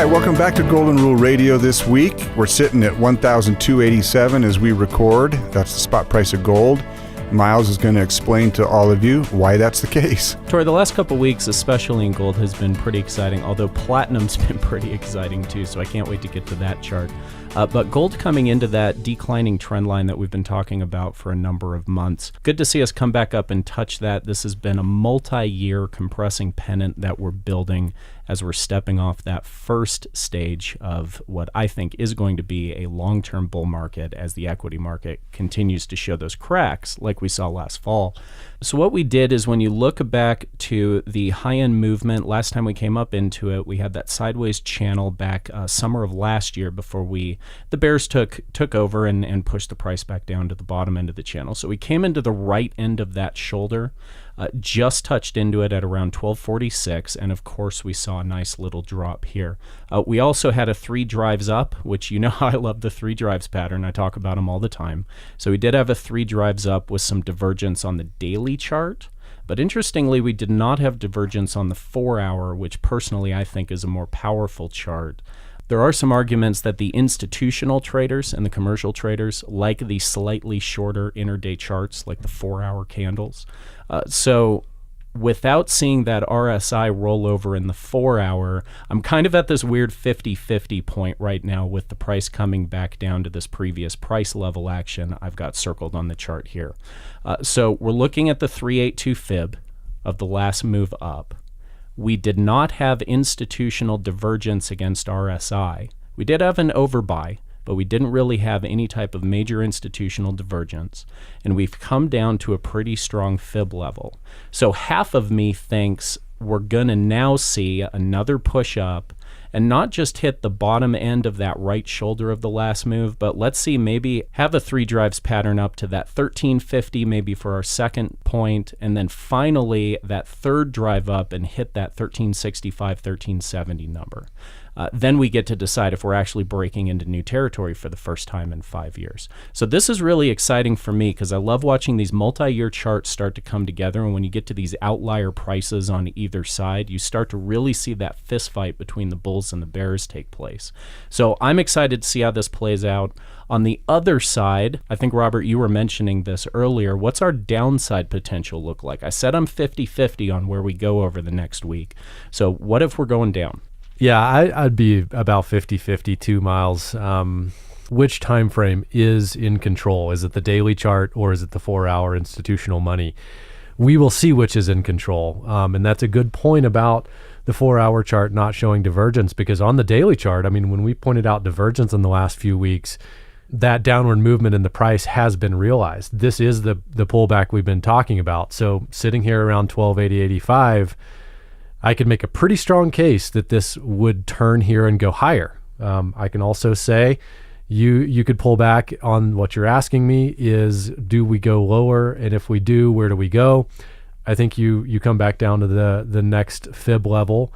right, welcome back to Golden Rule Radio this week. We're sitting at 1,287 as we record. That's the spot price of gold. Miles is going to explain to all of you why that's the case. Tori, the last couple of weeks, especially in gold, has been pretty exciting, although platinum's been pretty exciting too, so I can't wait to get to that chart. But gold coming into that declining trend line that we've been talking about for a number of months. Good to see us come back up and touch that. This has been a multi-year compressing pennant that we're building as we're stepping off that first stage of what I think is going to be a long-term bull market as the equity market continues to show those cracks like we saw last fall. So what we did is when you look back to the high-end movement, last time we came up into it, we had that sideways channel back summer of last year before the bears took over and pushed the price back down to the bottom end of the channel. So we came into the right end of that shoulder, just touched into it at around 1246, and of course we saw a nice little drop here. We also had a 3 drives up, which you know I love the 3 drives pattern. I talk about them all the time. So we did have a 3 drives up with some divergence on the daily chart. But interestingly, we did not have divergence on the 4-hour, which personally I think is a more powerful chart. There are some arguments that the institutional traders and the commercial traders like the slightly shorter intraday charts, like the 4-hour candles. So without seeing that RSI roll over in the 4-hour, I'm kind of at this weird 50-50 point right now with the price coming back down to this previous price level action I've got circled on the chart here. So we're looking at the 382 fib of the last move up. We did not have institutional divergence against RSI. We did have an overbuy, but we didn't really have any type of major institutional divergence. And we've come down to a pretty strong fib level. So half of me thinks we're going to now see another push up and not just hit the bottom end of that right shoulder of the last move, but let's see, maybe have a 3 drives pattern up to that 1350 maybe for our second point, and then finally that 3rd drive up and hit that 1365, 1370 number. Then we get to decide if we're actually breaking into new territory for the first time in 5 years. So this is really exciting for me because I love watching these multi-year charts start to come together, and when you get to these outlier prices on either side, you start to really see that fist fight between the bulls and the bears take place. So I'm excited to see how this plays out. On the other side, I think, Robert, you were mentioning this earlier, what's our downside potential look like? I said I'm 50-50 on where we go over the next week. So what if we're going down? Yeah, I'd be about 50-50 too, Miles. Which time frame is in control? Is it the daily chart or is it the 4-hour institutional money? We will see which is in control. And that's a good point about the 4-hour chart not showing divergence, because on the daily chart, I mean, when we pointed out divergence in the last few weeks, that downward movement in the price has been realized. This is the pullback we've been talking about. So sitting here around 1280.85, I could make a pretty strong case that this would turn here and go higher. I can also say you could pull back on what you're asking me is, do we go lower? And if we do, where do we go? I think you come back down to the next fib level,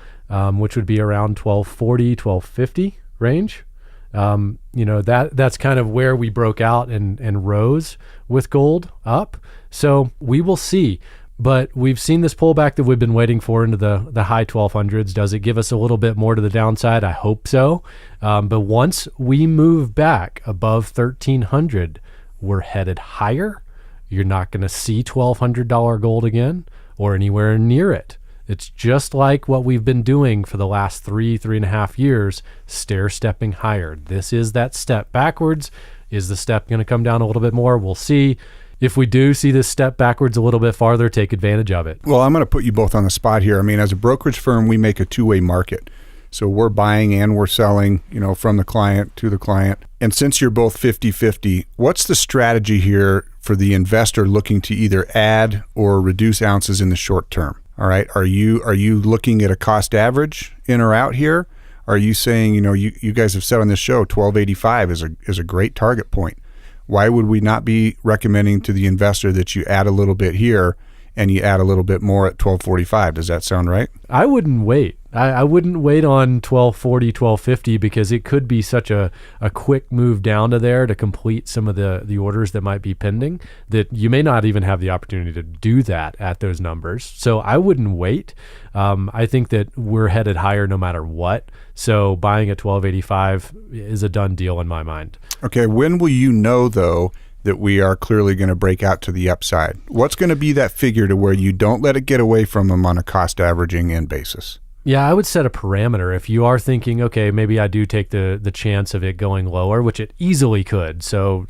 which would be around 1240, 1250 range. That's kind of where we broke out and rose with gold up. So we will see. But we've seen this pullback that we've been waiting for into the high 1200s. Does it give us a little bit more to the downside? I hope so. But once we move back above 1300, we're headed higher. You're not going to see $1,200 gold again or anywhere near it. It's just like what we've been doing for the last 3.5 years, stair-stepping higher. This is that step backwards. Is the step going to come down a little bit more? We'll see. If we do see this step backwards a little bit farther, take advantage of it. Well, I'm going to put you both on the spot here. I mean, as a brokerage firm, we make a two-way market. So we're buying and we're selling, from the client to the client. And since you're both 50-50, what's the strategy here for the investor looking to either add or reduce ounces in the short term? All right. Are you looking at a cost average in or out here? Are you saying, you guys have said on this show, 1285 is a great target point. Why would we not be recommending to the investor that you add a little bit here and you add a little bit more at 1245? Does that sound right? I wouldn't wait I wouldn't wait on 1240, 1250 because it could be such a quick move down to there to complete some of the orders that might be pending that you may not even have the opportunity to do that at those numbers. So I wouldn't wait. I think that we're headed higher no matter what. So buying at 1285 is a done deal in my mind. Okay, when will you know, though, that we are clearly going to break out to the upside? What's going to be that figure to where you don't let it get away from them on a cost averaging in basis? Yeah, I would set a parameter. If you are thinking, okay, maybe I do take the chance of it going lower, which it easily could. So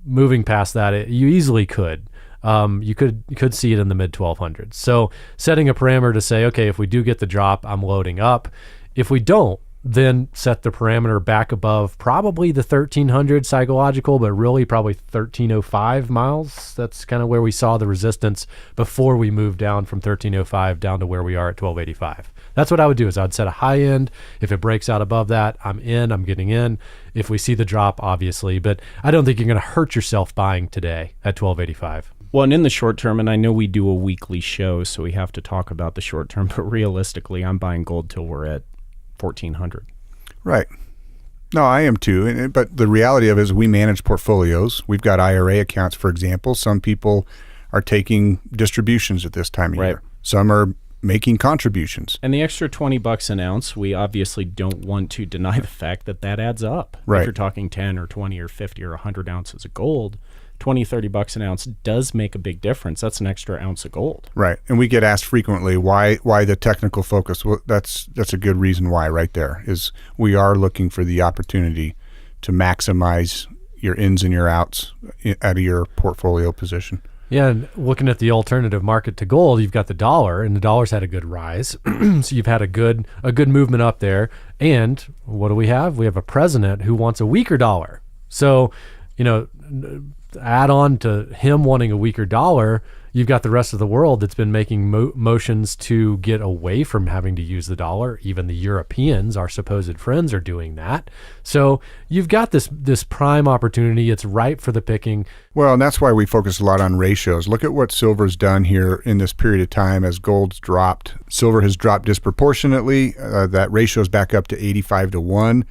moving past that, you easily could. You could see it in the mid 1200s. So setting a parameter to say, okay, if we do get the drop, I'm loading up. If we don't, then set the parameter back above probably the 1300 psychological, but really probably 1305 miles. That's kind of where we saw the resistance before we moved down from 1305 down to where we are at 1285. That's what I would do is I'd set a high end. If it breaks out above that, I'm getting in. If we see the drop, obviously, but I don't think you're going to hurt yourself buying today at 1285. Well, and in the short term, and I know we do a weekly show, so we have to talk about the short term, but realistically, I'm buying gold till we're at 1400. Right. No, I am too. But the reality of it is we manage portfolios. We've got IRA accounts, for example. Some people are taking distributions at this time of year. Some are making contributions. And the extra $20 an ounce, we obviously don't want to deny the fact that adds up. Right. If you're talking 10 or 20 or 50 or 100 ounces of gold, $20-$30 an ounce does make a big difference. That's an extra ounce of gold. Right. And we get asked frequently why the technical focus. Well, that's a good reason why right there is we are looking for the opportunity to maximize your ins and your outs out of your portfolio position. Yeah, and looking at the alternative market to gold, you've got the dollar, and the dollar's had a good rise. So you've had a good movement up there. And what do we have? We have a president who wants a weaker dollar. So, add on to him wanting a weaker dollar, you've got the rest of the world that's been making motions to get away from having to use the dollar. Even the Europeans, our supposed friends, are doing that. So you've got this prime opportunity. It's ripe for the picking. Well, and that's why we focus a lot on ratios. Look at what silver's done here in this period of time as gold's dropped. Silver has dropped disproportionately. That ratio is back up to 85 to 1.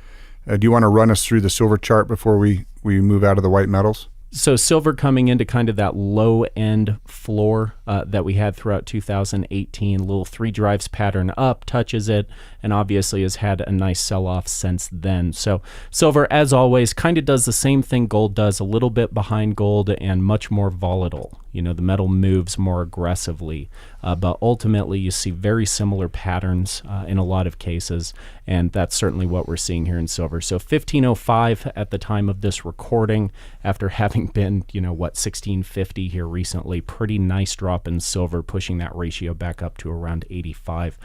Do you want to run us through the silver chart before we move out of the white metals? So silver coming into kind of that low-end floor that we had throughout 2018, little 3 drives pattern up, touches it, and obviously has had a nice sell-off since then. So silver, as always, kind of does the same thing gold does, a little bit behind gold and much more volatile. The metal moves more aggressively, but ultimately you see very similar patterns in a lot of cases, and that's certainly what we're seeing here in silver. So 1505 at the time of this recording, after having been, 1650 here recently, pretty nice drop in silver, pushing that ratio back up to around 85.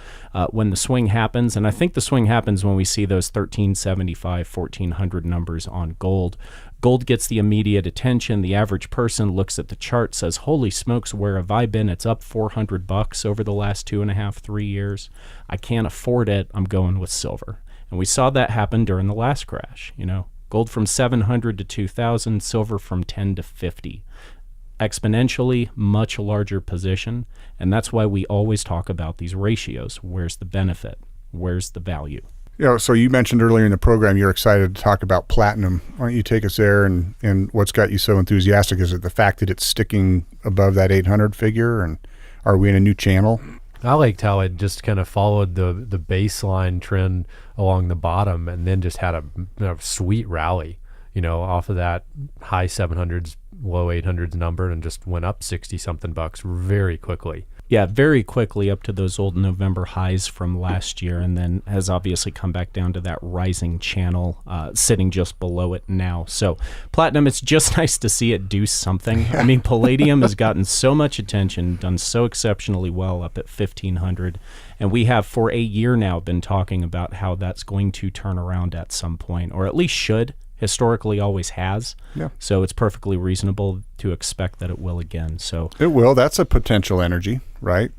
When the swing happens, and I think the swing happens when we see those 1375, 1400 numbers on gold. Gold gets the immediate attention. The average person looks at the chart, says, holy smokes, where have I been? It's up $400 over the last 2.5, 3 years. I can't afford it. I'm going with silver. And we saw that happen during the last crash. Gold from 700 to 2,000, silver from 10 to 50. Exponentially much larger position. And that's why we always talk about these ratios. Where's the benefit? Where's the value? So you mentioned earlier in the program you're excited to talk about platinum. Why don't you take us there and what's got you so enthusiastic? Is it the fact that it's sticking above that 800 figure, and are we in a new channel? I liked how it just kind of followed the baseline trend along the bottom and then just had a sweet rally, off of that high 700s, low 800s number and just went up 60-something bucks very quickly. Yeah, very quickly up to those old November highs from last year, and then has obviously come back down to that rising channel, sitting just below it now. So platinum, it's just nice to see it do something. I mean, palladium has gotten so much attention, done so exceptionally well up at 1,500, and we have for a year now been talking about how that's going to turn around at some point, or at least should. Historically always has. Yeah. So it's perfectly reasonable to expect that it will again. So it will. That's a potential energy, right?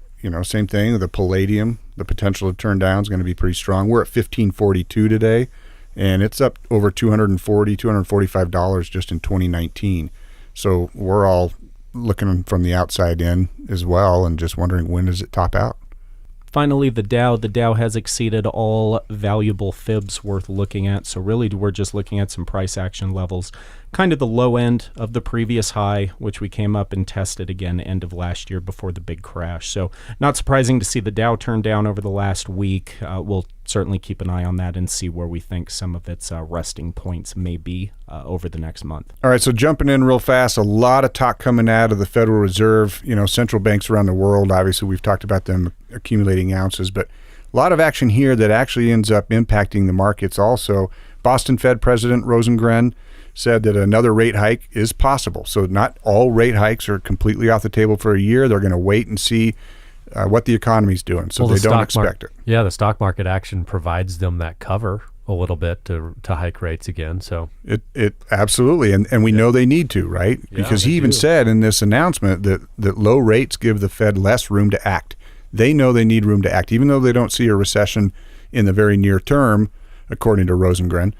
Same thing. The palladium, the potential to turn down is going to be pretty strong. We're at 1542 today, and it's up over $240, $245 just in 2019. So we're all looking from the outside in as well and just wondering, when does it top out? Finally, the Dow. The Dow has exceeded all valuable fibs worth looking at. So really, we're just looking at some price action levels. Kind of the low end of the previous high, which we came up and tested again end of last year before the big crash. So not surprising to see the Dow turn down over the last week. We'll certainly keep an eye on that and see where we think some of its resting points may be over the next month. All right, so jumping in real fast, a lot of talk coming out of the Federal Reserve, central banks around the world. Obviously, we've talked about them accumulating ounces, but a lot of action here that actually ends up impacting the markets also. Boston Fed President Rosengren said that another rate hike is possible. So not all rate hikes are completely off the table for a year. They're going to wait and see what the economy's doing. So they don't expect it. Yeah, the stock market action provides them that cover a little bit to hike rates again. So it absolutely, and we know they need to, right? Because he even said in this announcement that low rates give the Fed less room to act. They know they need room to act, even though they don't see a recession in the very near term, according to Rosengren.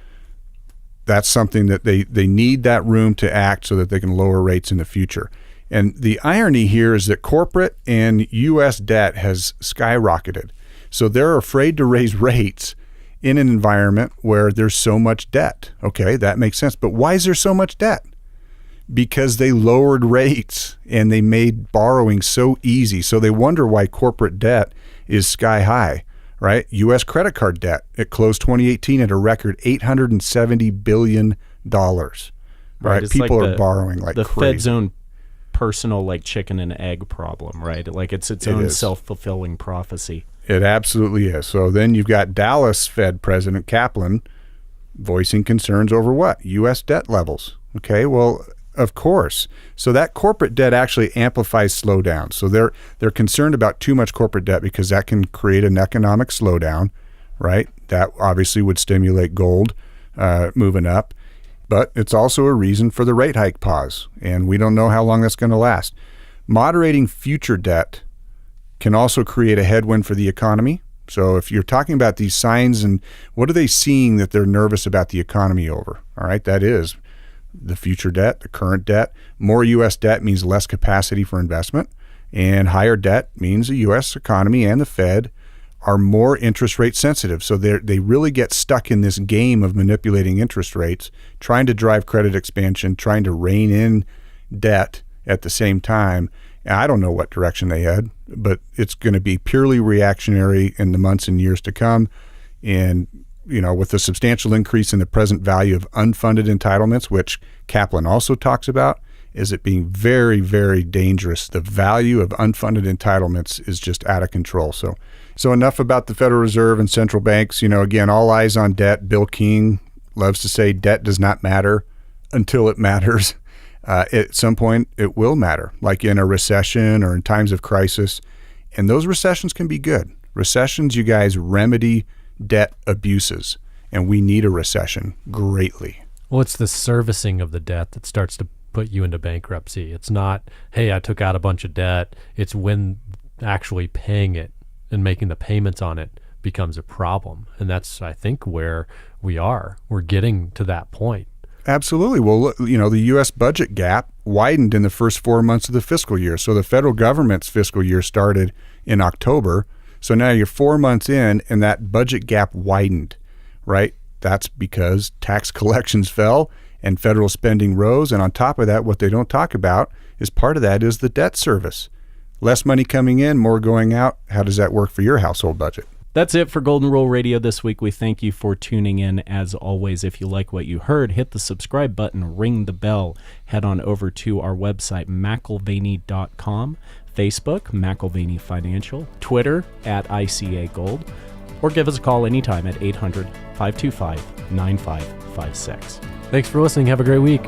That's something that they need that room to act so that they can lower rates in the future. And the irony here is that corporate and U.S. debt has skyrocketed. So they're afraid to raise rates in an environment where there's so much debt. Okay, that makes sense. But why is there so much debt? Because they lowered rates and they made borrowing so easy. So they wonder why corporate debt is sky high. Right? U.S. credit card debt, it closed 2018 at a record $870 billion. Right? People are borrowing like the crazy. Fed's own personal chicken and egg problem, right? Like it's own self-fulfilling prophecy. It absolutely is. So then you've got Dallas Fed President Kaplan voicing concerns over what? U.S. debt levels. Okay, well, of course. So that corporate debt actually amplifies slowdown. So they're concerned about too much corporate debt because that can create an economic slowdown, right? That obviously would stimulate gold moving up. But it's also a reason for the rate hike pause, and we don't know how long that's going to last. Moderating future debt can also create a headwind for the economy. So if you're talking about these signs and what are they seeing that they're nervous about the economy over, all right, that is the future debt, the current debt. More U.S. debt means less capacity for investment, and higher debt means the U.S. economy and the Fed are more interest rate sensitive. So they really get stuck in this game of manipulating interest rates, trying to drive credit expansion, trying to rein in debt at the same time. And I don't know what direction they head, but it's going to be purely reactionary in the months and years to come. And with the substantial increase in the present value of unfunded entitlements, which Kaplan also talks about, is it being very, very dangerous. The value of unfunded entitlements is just out of control. So enough about the Federal Reserve and central banks. Again, all eyes on debt. Bill King loves to say debt does not matter until it matters. At some point, it will matter, like in a recession or in times of crisis. And those recessions can be good. Recessions, you guys, remedy debt abuses, and we need a recession greatly. Well, it's the servicing of the debt that starts to put you into bankruptcy. It's not, hey, I took out a bunch of debt. It's when actually paying it and making the payments on it becomes a problem. And that's, I think, where we are. We're getting to that point. Absolutely. Well, the U.S. budget gap widened in the first 4 months of the fiscal year. So the federal government's fiscal year started in October. So now you're 4 months in and that budget gap widened, right? That's because tax collections fell and federal spending rose. And on top of that, what they don't talk about is part of that is the debt service. Less money coming in, more going out. How does that work for your household budget? That's it for Golden Rule Radio this week. We thank you for tuning in. As always, if you like what you heard, hit the subscribe button, ring the bell, head on over to our website, McIlvaney.com, Facebook, McIlvaney Financial, Twitter, @ICA Gold, or give us a call anytime at 800-525-9556. Thanks for listening. Have a great week.